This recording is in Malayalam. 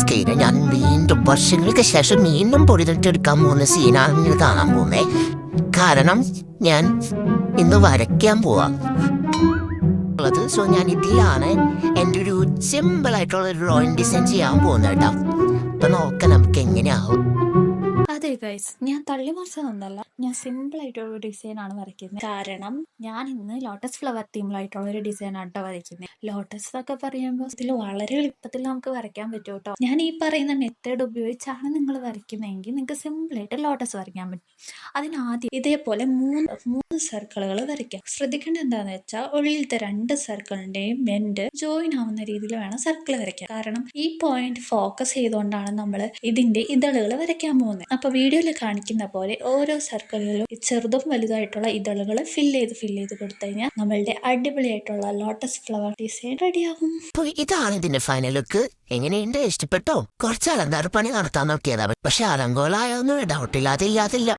സ്കെയില് ഞാൻ വീണ്ടും വർഷങ്ങൾക്ക് ശേഷം വീണ്ടും പൊടിതെടുക്കാൻ പോകുന്ന സീനാണ് നിങ്ങൾ കാണാൻ പോകുന്നത്. കാരണം ഞാൻ ഇന്ന് വരയ്ക്കാൻ പോവാ. സോ ഞാൻ ഇതിലാണ് എൻ്റെ ഒരു സിമ്പിൾ ആയിട്ടുള്ള ഒരു ഡ്രോയിങ് ഡിസൈൻ ചെയ്യാൻ പോകുന്നത് കേട്ടോ. അപ്പൊ നോക്കാം നമുക്ക് എങ്ങനെയാവും. അതെ ഗൈസ്, ഞാൻ തള്ളിമറിച്ചതൊന്നല്ല, ഞാൻ സിമ്പിൾ ആയിട്ടുള്ള ഒരു ഡിസൈൻ ആണ് വരയ്ക്കുന്നത്. കാരണം ഞാൻ ഇന്ന് ലോട്ടസ് ഫ്ലവർ തീമിലായിട്ടുള്ള ഒരു ഡിസൈൻ ആട്ടോ വരയ്ക്കുന്നത്. ലോട്ടസ് എന്നൊക്കെ പറയുമ്പോൾ ഇതിൽ വളരെ എളുപ്പത്തിൽ നമുക്ക് വരയ്ക്കാൻ പറ്റും കേട്ടോ. ഞാൻ ഈ പറയുന്ന മെത്തേഡ് ഉപയോഗിച്ചാണ് നിങ്ങൾ വരയ്ക്കുന്നതെങ്കിൽ നിങ്ങൾക്ക് സിമ്പിൾ ആയിട്ട് ലോട്ടസ് വരയ്ക്കാൻ പറ്റും. അതിനാദ്യം ഇതേപോലെ മൂന്ന് സർക്കിളുകൾ വരയ്ക്കാം. ശ്രദ്ധിക്കേണ്ടത് എന്താണെന്ന് വെച്ചാൽ ഉള്ളിലത്തെ 2 സർക്കിളിന്റെയും എൻഡ് ജോയിൻ ആവുന്ന രീതിയിൽ വേണം സർക്കിൾ വരയ്ക്കാൻ. കാരണം ഈ പോയിന്റ് ഫോക്കസ് ചെയ്തുകൊണ്ടാണ് നമ്മൾ ഇതിന്റെ ഇതളുകൾ വരയ്ക്കാൻ പോകുന്നത്. അപ്പൊ വീഡിയോയിൽ കാണിക്കുന്ന പോലെ ഓരോ സർക്കിളിലും ചെറുതും വലുതായിട്ടുള്ള ഇതളുകൾ ഫില്ല് ചെയ്ത് കൊടുത്തു കഴിഞ്ഞാൽ നമ്മളുടെ അടിപൊളിയായിട്ടുള്ള ലോട്ടസ് ഫ്ലവർ ഡിസൈൻ റെഡിയാകും. അപ്പൊ ഇതാണ് ഇതിന്റെ ഫൈനൽ ലുക്ക്. എങ്ങനെയുണ്ട്? ഇഷ്ടപ്പെട്ടോ? കുറച്ച് അലങ്കാര പണി നടത്താൻ നോക്കിയതാ, പക്ഷെ അലങ്കോലായൊന്നും ഡൗട്ടില്ലാതെ ഇല്ലാതില്ല.